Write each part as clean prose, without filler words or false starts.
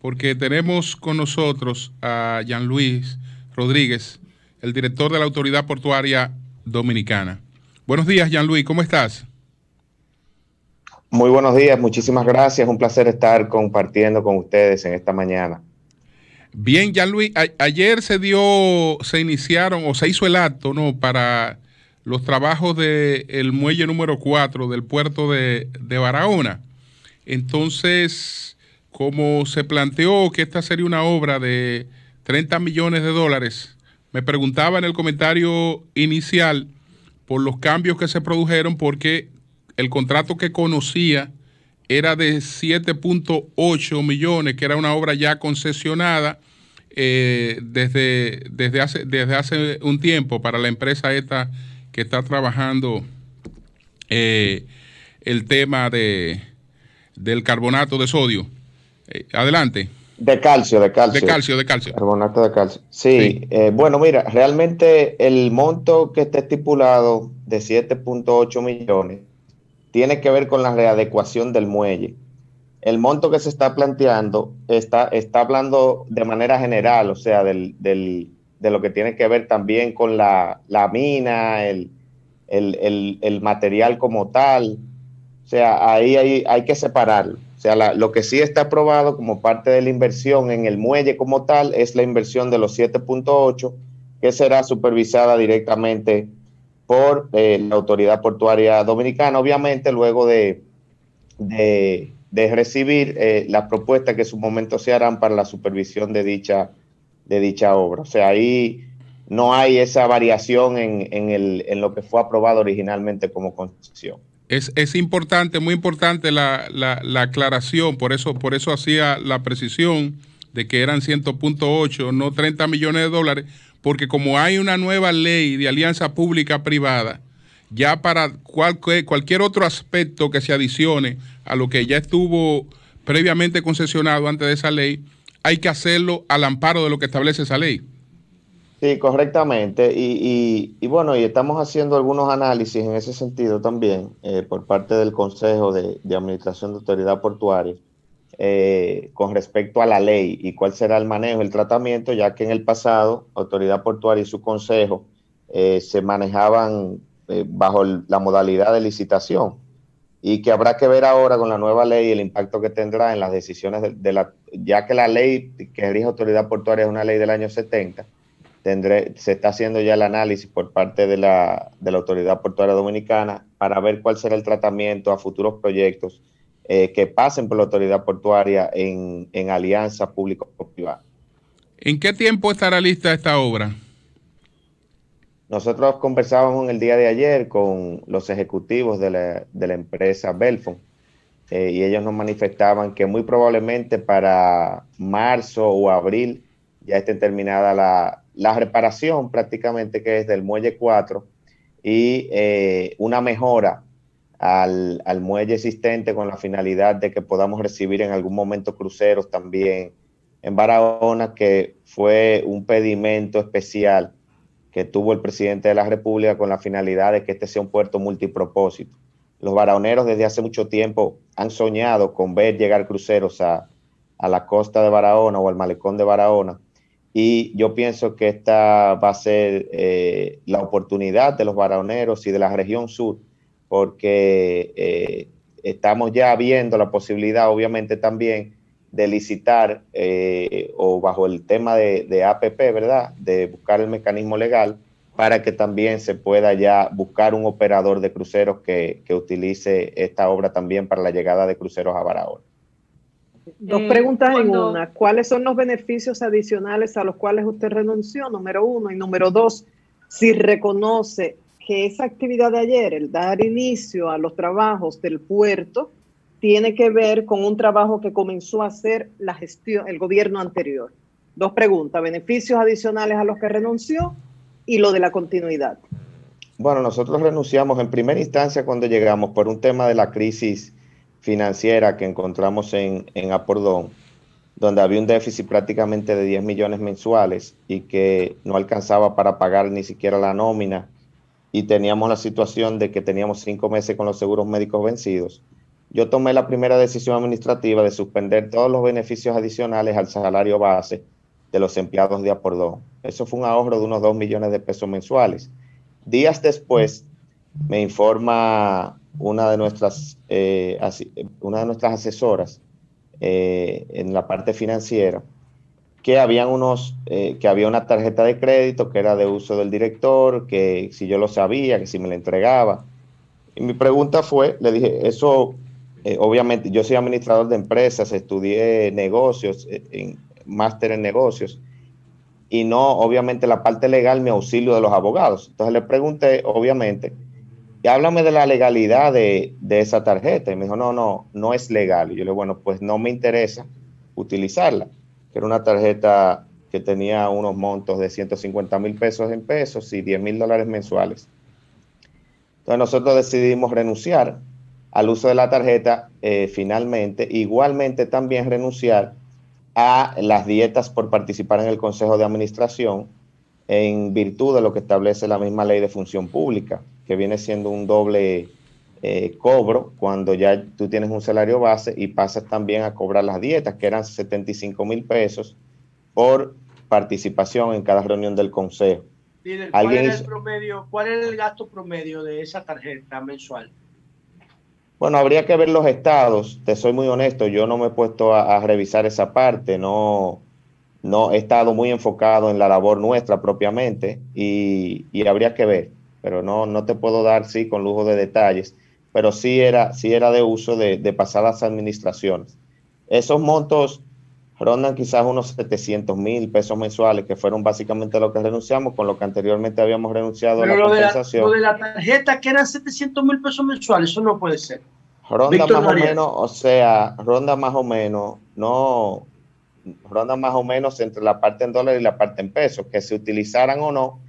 porque tenemos con nosotros a Jean Luis Rodríguez, el director de la Autoridad Portuaria Dominicana. Buenos días, Jean Luis, ¿cómo estás? Muy buenos días, muchísimas gracias. Un placer estar compartiendo con ustedes en esta mañana. Bien, Jean Luis, ayer se iniciaron o se hizo el acto, ¿no?, para los trabajos del muelle número 4 del puerto de Barahona. Entonces, como se planteó que esta sería una obra de 30 millones de dólares, me preguntaba en el comentario inicial por los cambios que se produjeron, porque el contrato que conocía era de 7.8 millones, que era una obra ya concesionada desde hace un tiempo para la empresa esta que está trabajando el tema del carbonato de sodio. Adelante. De calcio, de calcio. De calcio, de calcio. Carbonato de calcio. Sí, Sí. bueno, mira, realmente el monto que está estipulado de 7.8 millones tiene que ver con la readecuación del muelle. El monto que se está planteando está hablando de manera general, o sea, de lo que tiene que ver también con la mina, el material como tal. O sea, ahí hay que separarlo. O sea, lo que sí está aprobado como parte de la inversión en el muelle como tal es la inversión de los 7.8, que será supervisada directamente por la Autoridad Portuaria Dominicana, obviamente luego de recibir las propuestas que en su momento se harán para la supervisión de dicha obra. O sea, ahí no hay esa variación en lo que fue aprobado originalmente como concesión. Es importante, muy importante la aclaración, por eso hacía la precisión de que eran 100.8, no 30 millones de dólares, porque como hay una nueva ley de alianza pública-privada, ya para cualquier otro aspecto que se adicione a lo que ya estuvo previamente concesionado antes de esa ley, hay que hacerlo al amparo de lo que establece esa ley. Sí, correctamente. Y bueno, y estamos haciendo algunos análisis en ese sentido también por parte del Consejo de Administración de Autoridad Portuaria con respecto a la ley y cuál será el manejo, el tratamiento, ya que en el pasado Autoridad Portuaria y su consejo se manejaban bajo la modalidad de licitación y que habrá que ver ahora con la nueva ley el impacto que tendrá en las decisiones ya que la ley que rige Autoridad Portuaria es una ley del año 70. Se está haciendo ya el análisis por parte de la Autoridad Portuaria Dominicana para ver cuál será el tratamiento a futuros proyectos que pasen por la Autoridad Portuaria en alianza público-privada. ¿En qué tiempo estará lista esta obra? Nosotros conversábamos en el día de ayer con los ejecutivos de la empresa Belfon y ellos nos manifestaban que muy probablemente para marzo o abril ya esté terminada la reparación prácticamente que es del muelle 4 y una mejora al muelle existente con la finalidad de que podamos recibir en algún momento cruceros también en Barahona, que fue un pedimento especial que tuvo el presidente de la República con la finalidad de que este sea un puerto multipropósito. Los barahoneros desde hace mucho tiempo han soñado con ver llegar cruceros a la costa de Barahona o al malecón de Barahona, y yo pienso que esta va a ser la oportunidad de los barahoneros y de la región sur, porque estamos ya viendo la posibilidad, obviamente también, de licitar o bajo el tema de APP, ¿verdad? De buscar el mecanismo legal para que también se pueda ya buscar un operador de cruceros que utilice esta obra también para la llegada de cruceros a Barahona. Dos preguntas en una. ¿Cuáles son los beneficios adicionales a los cuales usted renunció? Número uno. Y número dos, si reconoce que esa actividad de ayer, el dar inicio a los trabajos del puerto, tiene que ver con un trabajo que comenzó a hacer la gestión, el gobierno anterior. Dos preguntas, beneficios adicionales a los que renunció y lo de la continuidad. Bueno, nosotros renunciamos en primera instancia cuando llegamos por un tema de la crisis financiera que encontramos en Apordón, donde había un déficit prácticamente de 10 millones mensuales y que no alcanzaba para pagar ni siquiera la nómina, y teníamos la situación de que teníamos 5 meses con los seguros médicos vencidos. yo tomé la primera decisión administrativa de suspender todos los beneficios adicionales al salario base de los empleados de Apordón. Eso fue un ahorro de unos 2 millones de pesos mensuales. Días después, me informa una de nuestras asesoras en la parte financiera que había una tarjeta de crédito que era de uso del director, que si yo lo sabía, que si me la entregaba. Y mi pregunta fue, le dije, eso, obviamente, yo soy administrador de empresas, estudié negocios, máster en negocios, y no, obviamente, la parte legal me auxilio de los abogados. Entonces le pregunté, obviamente, y háblame de la legalidad de esa tarjeta. Y me dijo, no es legal. Y yo le dije, bueno, pues no me interesa utilizarla, que era una tarjeta que tenía unos montos de 150,000 pesos en pesos y $10,000 mensuales. Entonces nosotros decidimos renunciar al uso de la tarjeta finalmente. Igualmente también renunciar a las dietas por participar en el Consejo de Administración en virtud de lo que establece la misma ley de función pública, que viene siendo un doble cobro cuando ya tú tienes un salario base y pasas también a cobrar las dietas, que eran 75,000 pesos por participación en cada reunión del Consejo. Líder, ¿cuál era el promedio, cuál era el gasto promedio de esa tarjeta mensual? Bueno, habría que ver los estados, te soy muy honesto, yo no me he puesto a revisar esa parte, no he estado muy enfocado en la labor nuestra propiamente y habría que ver, pero no te puedo dar sí con lujo de detalles, pero sí era de uso de pasadas administraciones. Esos montos rondan quizás unos 700,000 pesos mensuales, que fueron básicamente lo que renunciamos, con lo que anteriormente habíamos renunciado a la compensación. Lo de la tarjeta, que eran 700,000 pesos mensuales, eso no puede ser. Ronda más o menos, o sea, ronda más o menos entre la parte en dólares y la parte en pesos, que se utilizaran o no,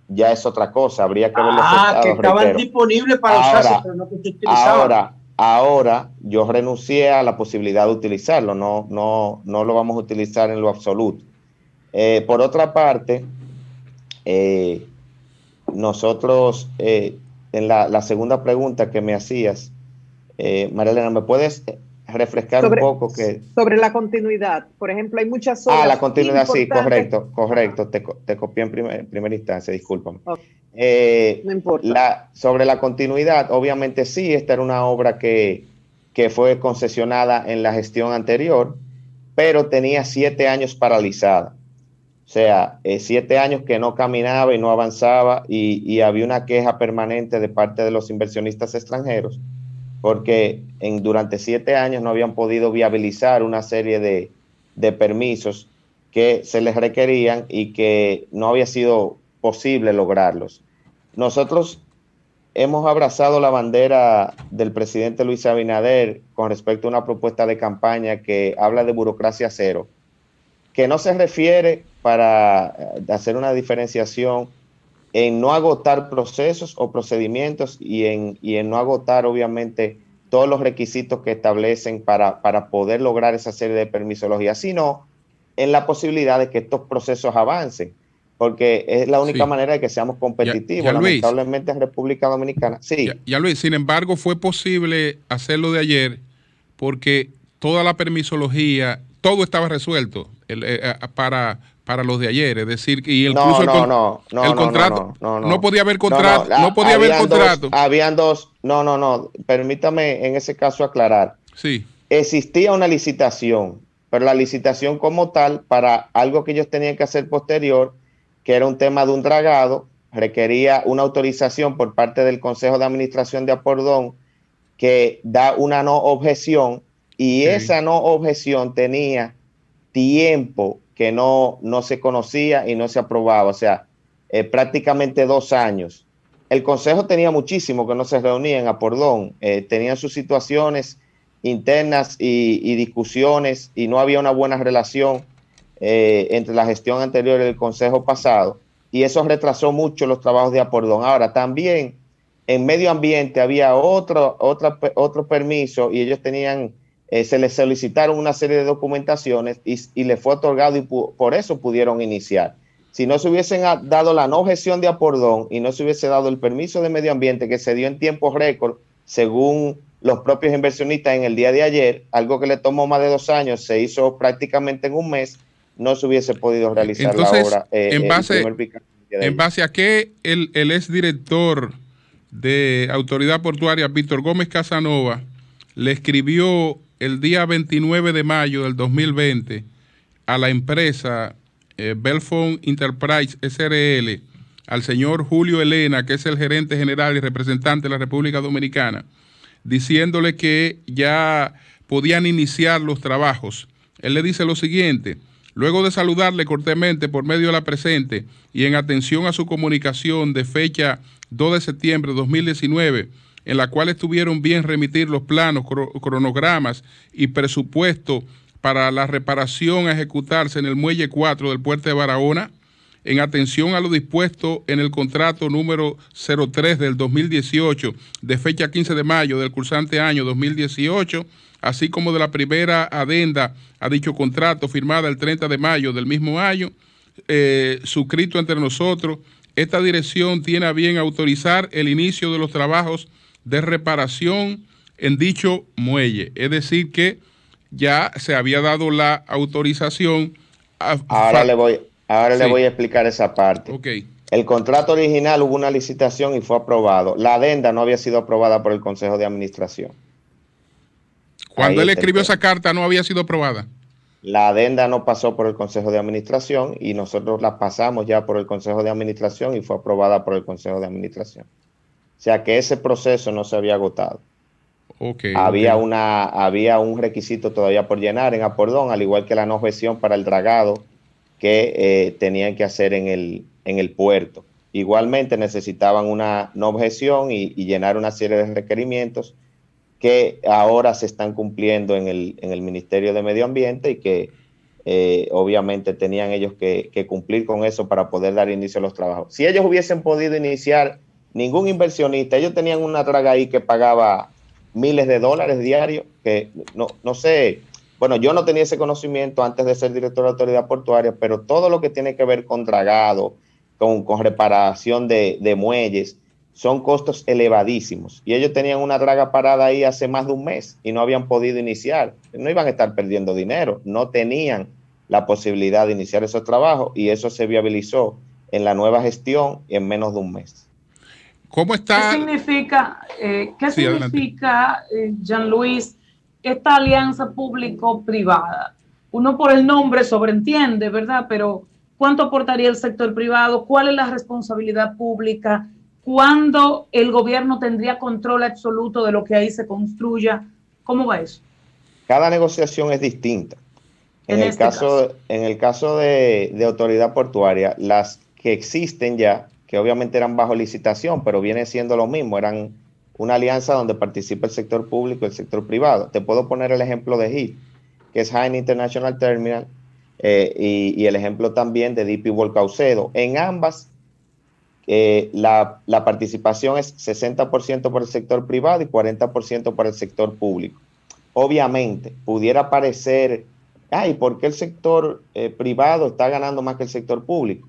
ya es otra cosa, habría que ver los estados. Que estaban disponibles para usarse, pero no que se utilizaban. Ahora, yo renuncié a la posibilidad de utilizarlo, no lo vamos a utilizar en lo absoluto. Por otra parte, nosotros, en la segunda pregunta que me hacías, María Elena, ¿me puedes refrescar un poco? Sobre la continuidad, por ejemplo, hay muchas horas. La continuidad, sí, correcto, te copié en primera instancia, discúlpame. Okay. No importa. Sobre la continuidad, obviamente sí, esta era una obra que fue concesionada en la gestión anterior, pero tenía 7 años paralizada. O sea, 7 años que no caminaba y no avanzaba y había una queja permanente de parte de los inversionistas extranjeros, porque durante 7 años no habían podido viabilizar una serie de permisos que se les requerían y que no había sido posible lograrlos. Nosotros hemos abrazado la bandera del presidente Luis Abinader con respecto a una propuesta de campaña que habla de burocracia cero, que no se refiere, para hacer una diferenciación, en no agotar procesos o procedimientos y en no agotar, obviamente, todos los requisitos que establecen para poder lograr esa serie de permisología, sino en la posibilidad de que estos procesos avancen, porque es la única manera de que seamos competitivos. Ya, lamentablemente en República Dominicana. Sí. Ya Luis, sin embargo, fue posible hacerlo de ayer porque toda la permisología, todo estaba resuelto para los de ayer, es decir, y el contrato no podía haber contrato, no podía haber contrato. Habían dos, permítame en ese caso aclarar. Sí. Existía una licitación, pero la licitación como tal, para algo que ellos tenían que hacer posterior, que era un tema de un dragado, requería una autorización por parte del Consejo de Administración de Apordón, que da una no objeción, y esa no objeción tenía tiempo que no se conocía y no se aprobaba, o sea, prácticamente 2 años. El Consejo tenía muchísimo que no se reunía en Apordón, tenían sus situaciones internas y discusiones, y no había una buena relación entre la gestión anterior y el Consejo pasado, y eso retrasó mucho los trabajos de Apordón. Ahora, también en medio ambiente había otro permiso, y ellos tenían... se les solicitaron una serie de documentaciones y les fue otorgado, y por eso pudieron iniciar. Si no se hubiesen dado la no objeción de Apordón y no se hubiese dado el permiso de medio ambiente, que se dio en tiempo récord según los propios inversionistas en el día de ayer, algo que le tomó más de 2 años, se hizo prácticamente en un mes, no se hubiese podido realizar. Entonces, la obra. En base a que el exdirector de Autoridad Portuaria, Víctor Gómez Casanova, le escribió el día 29 de mayo del 2020 a la empresa Belfond Enterprise SRL, al señor Julio Elena, que es el gerente general y representante de la República Dominicana, diciéndole que ya podían iniciar los trabajos. Él le dice lo siguiente: luego de saludarle cortésmente por medio de la presente y en atención a su comunicación de fecha 2 de septiembre de 2019, en la cual estuvieron bien remitir los planos, cronogramas y presupuesto para la reparación a ejecutarse en el Muelle 4 del puerto de Barahona, en atención a lo dispuesto en el contrato número 03 del 2018, de fecha 15 de mayo del cursante año 2018, así como de la primera adenda a dicho contrato firmada el 30 de mayo del mismo año, suscrito entre nosotros, esta dirección tiene a bien autorizar el inicio de los trabajos de reparación en dicho muelle. Es decir que ya se había dado la autorización. Ahora le voy a explicar esa parte. Okay. El contrato original hubo una licitación y fue aprobado. La adenda no había sido aprobada por el Consejo de Administración. Cuando él escribió esa carta no había sido aprobada. La adenda no pasó por el Consejo de Administración y nosotros la pasamos ya por el Consejo de Administración y fue aprobada por el Consejo de Administración. O sea que ese proceso no se había agotado. Había un requisito todavía por llenar en Apordón, al igual que la no objeción para el dragado que tenían que hacer en el puerto. Igualmente necesitaban una no objeción y llenar una serie de requerimientos que ahora se están cumpliendo en el Ministerio de Medio Ambiente y que obviamente tenían ellos que cumplir con eso para poder dar inicio a los trabajos. Si ellos hubiesen podido iniciar, ningún inversionista, ellos tenían una draga ahí que pagaba miles de dólares diarios, que no sé, bueno, yo no tenía ese conocimiento antes de ser director de autoridad portuaria, pero todo lo que tiene que ver con dragado, con reparación de muelles, son costos elevadísimos. Y ellos tenían una draga parada ahí hace más de un mes y no habían podido iniciar. No iban a estar perdiendo dinero, no tenían la posibilidad de iniciar esos trabajos y eso se viabilizó en la nueva gestión y en menos de un mes. ¿Cómo está? ¿Qué significa, Jean-Louis, esta alianza público-privada? Uno por el nombre sobreentiende, ¿verdad? Pero ¿cuánto aportaría el sector privado? ¿Cuál es la responsabilidad pública? ¿Cuándo el gobierno tendría control absoluto de lo que ahí se construya? ¿Cómo va eso? Cada negociación es distinta. En el caso de autoridad portuaria, las que existen ya, que obviamente eran bajo licitación, pero viene siendo lo mismo, eran una alianza donde participa el sector público y el sector privado. Te puedo poner el ejemplo de HIT, que es Hine International Terminal, y el ejemplo también de DP World Caucedo. En ambas, la participación es 60% por el sector privado y 40% por el sector público. Obviamente, pudiera parecer, ¿por qué el sector privado está ganando más que el sector público?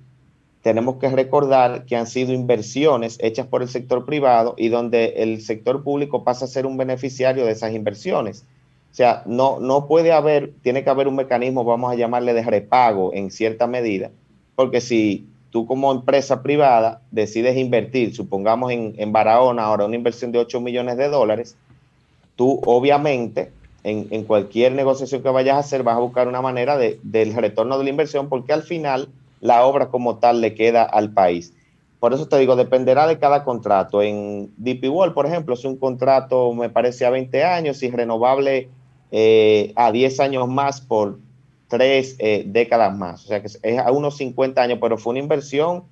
Tenemos que recordar que han sido inversiones hechas por el sector privado y donde el sector público pasa a ser un beneficiario de esas inversiones. O sea, no puede haber, tiene que haber un mecanismo, vamos a llamarle de repago en cierta medida, porque si tú como empresa privada decides invertir, supongamos en Barahona ahora una inversión de 8 millones de dólares, tú obviamente en cualquier negociación que vayas a hacer vas a buscar una manera del retorno de la inversión, porque al final la obra como tal le queda al país. Por eso te digo, dependerá de cada contrato. En DP World, por ejemplo, es un contrato, me parece, a 20 años y renovable a 10 años más por 3 décadas más. O sea que es a unos 50 años, pero fue una inversión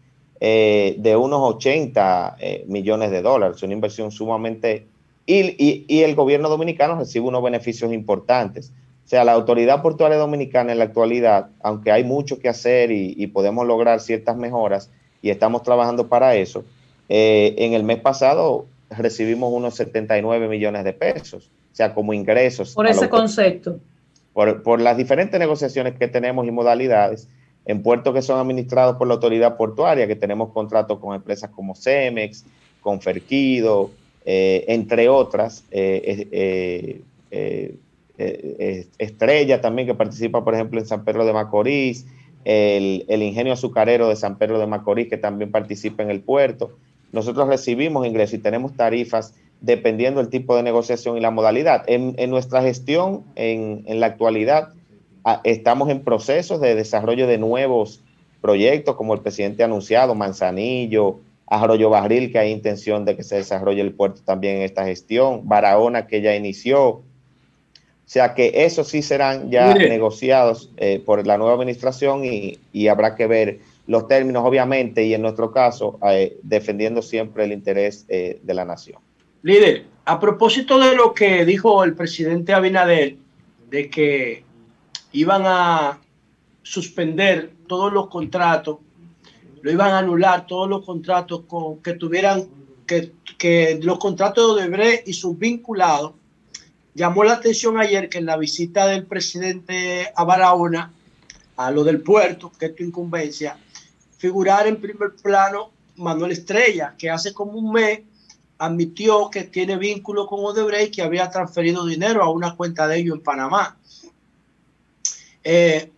de unos 80 millones de dólares. Una inversión sumamente... Y el gobierno dominicano recibe unos beneficios importantes. O sea, la Autoridad Portuaria Dominicana en la actualidad, aunque hay mucho que hacer y podemos lograr ciertas mejoras y estamos trabajando para eso, en el mes pasado recibimos unos 79 millones de pesos, o sea, como ingresos. Por ese concepto. Por las diferentes negociaciones que tenemos y modalidades en puertos que son administrados por la Autoridad Portuaria, que tenemos contratos con empresas como Cemex, con Ferquido, entre otras, Estrella también, que participa, por ejemplo, en San Pedro de Macorís, el ingenio azucarero de San Pedro de Macorís, que también participa en el puerto. Nosotros recibimos ingresos y tenemos tarifas dependiendo del tipo de negociación y la modalidad. En nuestra gestión, en la actualidad, estamos en procesos de desarrollo de nuevos proyectos, como el presidente ha anunciado, Manzanillo, Arroyo Barril, que hay intención de que se desarrolle el puerto también en esta gestión, Barahona, que ya inició. O sea que esos sí serán ya negociados por la nueva administración y habrá que ver los términos, obviamente, y en nuestro caso, defendiendo siempre el interés de la nación. Líder, a propósito de lo que dijo el presidente Abinader, de que iban a suspender todos los contratos, lo iban a anular todos los contratos que tuvieran, que los contratos de Odebrecht y sus vinculados. Llamó la atención ayer que en la visita del presidente a Barahona, a lo del puerto, que es tu incumbencia, figurar en primer plano Manuel Estrella, que hace como un mes admitió que tiene vínculo con Odebrecht, que había transferido dinero a una cuenta de ellos en Panamá. ¿Qué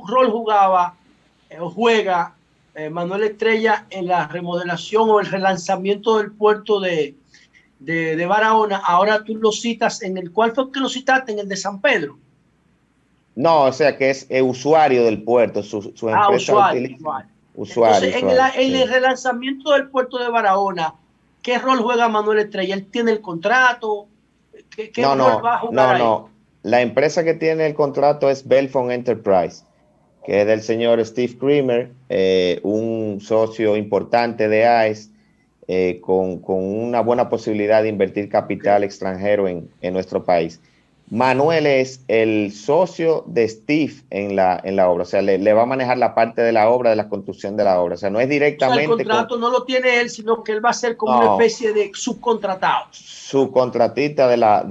rol jugaba o juega Manuel Estrella en la remodelación o el relanzamiento del puerto de Barahona? Ahora tú lo citas en el cual fue que lo citaste, en el de San Pedro. No, o sea que es usuario del puerto, su empresa usuario. Entonces, en el relanzamiento del puerto de Barahona, ¿qué rol juega Manuel Estrella? ¿Él tiene el contrato? ¿Qué rol va a jugar ahí? No. La empresa que tiene el contrato es Belfont Enterprise, que es del señor Steve Creamer, un socio importante de AES, con una buena posibilidad de invertir capital extranjero en nuestro país. Manuel es el socio de Steve en la obra, o sea, le va a manejar la parte de la obra, de la construcción de la obra, o sea, no es directamente... O sea, el contrato no lo tiene él, sino que él va a ser como una especie de subcontratado. Subcontratista de la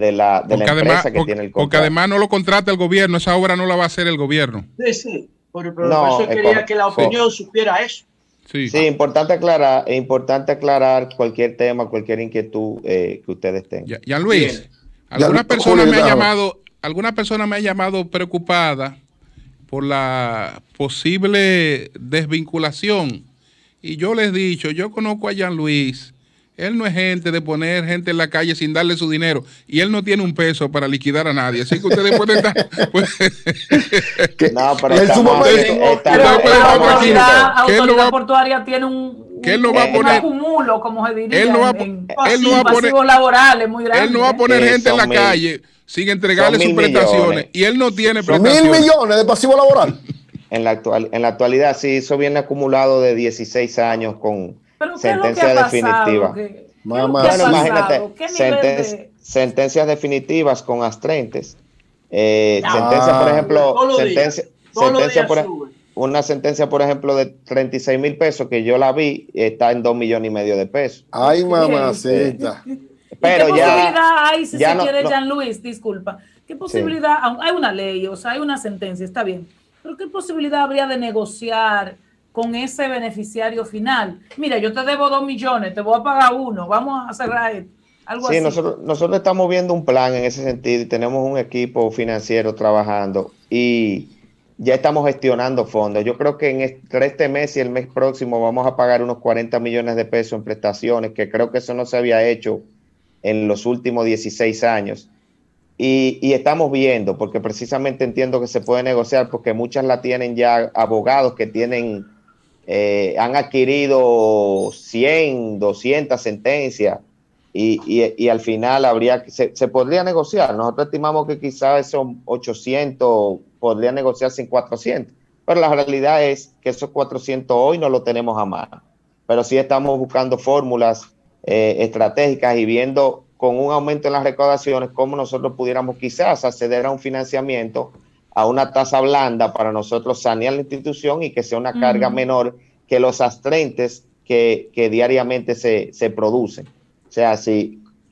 empresa que tiene el contrato. Porque además no lo contrata el gobierno, esa obra no la va a hacer el gobierno. Sí, pero por eso quería que la opinión supiera eso. Sí, importante aclarar cualquier tema, cualquier inquietud que ustedes tengan. Ya Luis, alguna persona me ha llamado preocupada por la posible desvinculación y yo les he dicho, yo conozco a Jean Luis, él no es gente de poner gente en la calle sin darle su dinero y él no tiene un peso para liquidar a nadie, así que ustedes pueden estar... No, pero la autoridad portuaria tiene un acumulo, como se diría, en pasivos laborales muy grandes. Él no va a poner gente en la calle sin entregarle sus prestaciones y él no tiene prestaciones. 1.000 millones de pasivo laboral. En la actualidad sí, eso viene acumulado de 16 años con sentencia definitiva. Bueno, imagínate, sentencias definitivas con astrentes. Sentencia, por ejemplo, una sentencia, por ejemplo, de 36,000 pesos que yo la vi, está en 2,5 millones de pesos. Ay, mamacita. Pero ¿qué posibilidad hay, si se quiere, Jean Luis, disculpa? ¿Qué posibilidad? Hay una ley, o sea, hay una sentencia, está bien. Pero ¿qué posibilidad habría de negociar con ese beneficiario final? Mira, yo te debo 2 millones, te voy a pagar 1, vamos a cerrar esto. Algo así. Nosotros estamos viendo un plan en ese sentido y tenemos un equipo financiero trabajando y ya estamos gestionando fondos. Yo creo que entre este mes y el mes próximo vamos a pagar unos 40 millones de pesos en prestaciones, que creo que eso no se había hecho en los últimos 16 años. Y estamos viendo, porque precisamente entiendo que se puede negociar, porque muchas la tienen ya abogados que tienen, han adquirido 100, 200 sentencias y al final se podría negociar. Nosotros estimamos que quizás esos 800 podría negociarse en 400, pero la realidad es que esos 400 hoy no lo tenemos a mano, pero sí estamos buscando fórmulas estratégicas y viendo con un aumento en las recaudaciones cómo nosotros pudiéramos quizás acceder a un financiamiento a una tasa blanda para nosotros sanear la institución y que sea una carga menor que los astrentes que diariamente se producen. O sea,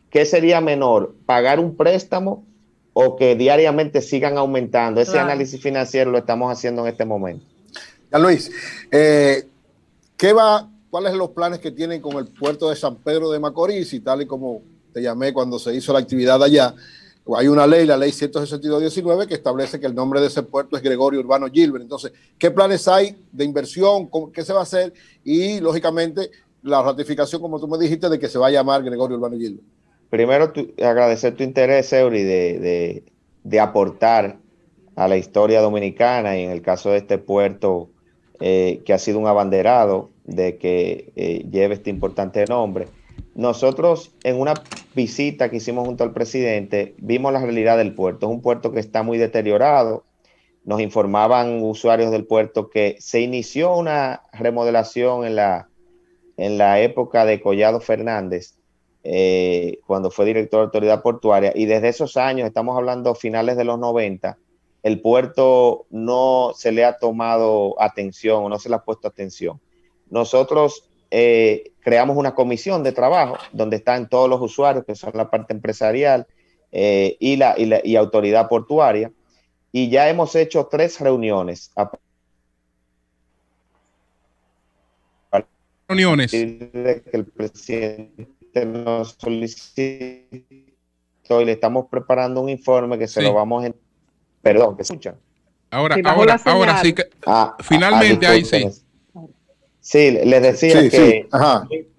¿qué sería menor? ¿Pagar un préstamo o que diariamente sigan aumentando? Ese análisis financiero lo estamos haciendo en este momento. Ya Luis, ¿qué va cuáles son los planes que tienen con el puerto de San Pedro de Macorís, y tal y como te llamé cuando se hizo la actividad allá, hay una ley, la ley 162/19, que establece que el nombre de ese puerto es Gregorio Urbano Gilbert. Entonces, ¿qué planes hay de inversión? ¿Qué se va a hacer? Y, lógicamente, la ratificación, como tú me dijiste, de que se va a llamar Gregorio Urbano Gilbert. Primero, agradecer tu interés, Eury, de aportar a la historia dominicana, y en el caso de este puerto, que ha sido un abanderado de que lleve este importante nombre. Nosotros, en una visita que hicimos junto al presidente, vimos la realidad del puerto. Es un puerto que está muy deteriorado. Nos informaban usuarios del puerto que se inició una remodelación en la época de Collado Fernández, cuando fue director de autoridad portuaria, y desde esos años, estamos hablando finales de los 90, el puerto no se le ha tomado atención, o no se le ha puesto atención. Nosotros creamos una comisión de trabajo donde están todos los usuarios, que son la parte empresarial y autoridad portuaria, y ya hemos hecho 3 reuniones. Que el presidente nos solicitó, y le estamos preparando un informe que se lo vamos a... Perdón, ¿que escuchan? Ahora sí que finalmente ahí sí. Sí, les decía que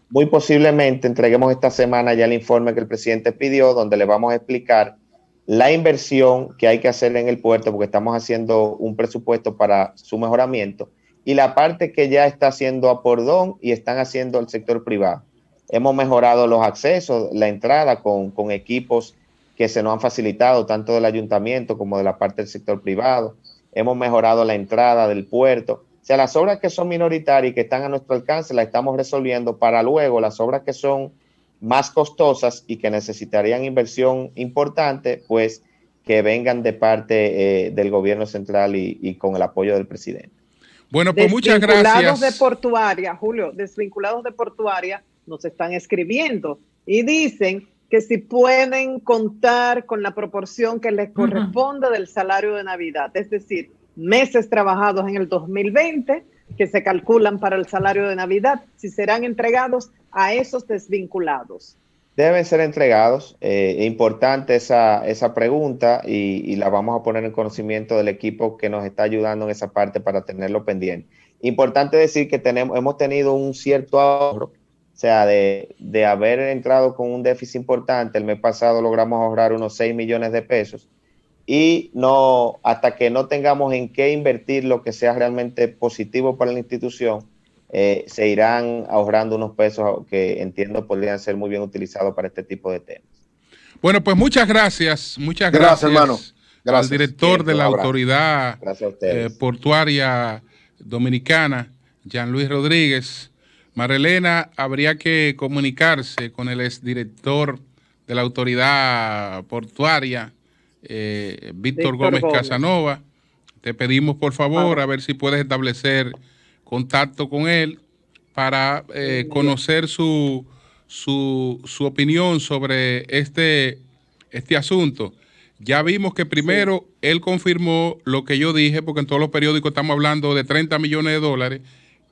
muy posiblemente entreguemos esta semana ya el informe que el presidente pidió, donde le vamos a explicar la inversión que hay que hacer en el puerto, porque estamos haciendo un presupuesto para su mejoramiento, y la parte que ya está haciendo Apordón y están haciendo el sector privado. Hemos mejorado los accesos, la entrada con equipos que se nos han facilitado, tanto del ayuntamiento como de la parte del sector privado. Hemos mejorado la entrada del puerto. O sea, las obras que son minoritarias y que están a nuestro alcance las estamos resolviendo, para luego las obras que son más costosas y que necesitarían inversión importante, pues que vengan de parte del gobierno central y con el apoyo del presidente. Bueno, pues muchas gracias. Desvinculados de Portuaria, Julio, desvinculados de Portuaria nos están escribiendo y dicen que si pueden contar con la proporción que les corresponde del salario de Navidad, es decir, meses trabajados en el 2020 que se calculan para el salario de Navidad, si serán entregados a esos desvinculados. Deben ser entregados. Es importante esa pregunta, y la vamos a poner en conocimiento del equipo que nos está ayudando en esa parte para tenerlo pendiente. Importante decir que hemos tenido un cierto ahorro, o sea, de haber entrado con un déficit importante. El mes pasado logramos ahorrar unos 6 millones de pesos, y no, hasta que no tengamos en qué invertir lo que sea realmente positivo para la institución, se irán ahorrando unos pesos que entiendo podrían ser muy bien utilizados para este tipo de temas. Bueno, pues muchas gracias hermano. Al director de la Autoridad Portuaria Dominicana, Jean Luis Rodríguez. Marilena, habría que comunicarse con el exdirector de la Autoridad Portuaria, Víctor Gómez Casanova. Te pedimos, por favor, a ver si puedes establecer contacto con él para conocer su opinión sobre este asunto. Ya vimos que primero él confirmó lo que yo dije, porque en todos los periódicos estamos hablando de 30 millones de dólares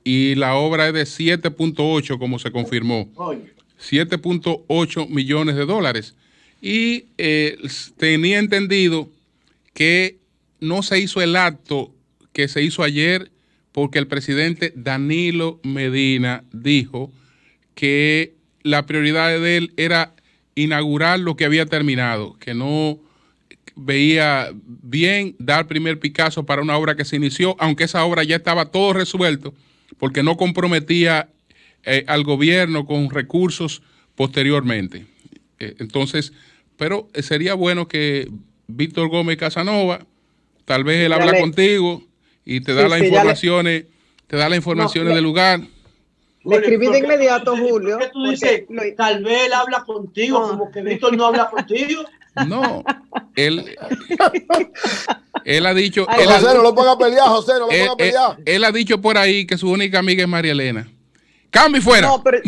y la obra es de 7.8, como se confirmó. 7.8 millones de dólares. Y tenía entendido que no se hizo el acto que se hizo ayer, porque el presidente Danilo Medina dijo que la prioridad de él era inaugurar lo que había terminado, que no veía bien dar primer picazo para una obra que se inició, aunque esa obra ya estaba todo resuelto, porque no comprometía al gobierno con recursos posteriormente. Entonces, pero sería bueno que Víctor Gómez Casanova, tal vez él habla contigo y te da las informaciones, del lugar. Le escribí de inmediato, Julio. ¿Qué tú dices? Tal vez él habla contigo, como que Víctor no habla contigo. No, él ha dicho... José, no lo ponga a pelear, José, no lo ponga a pelear. Él ha dicho por ahí que su única amiga es María Elena. ¡Cambio y fuera! No, pero...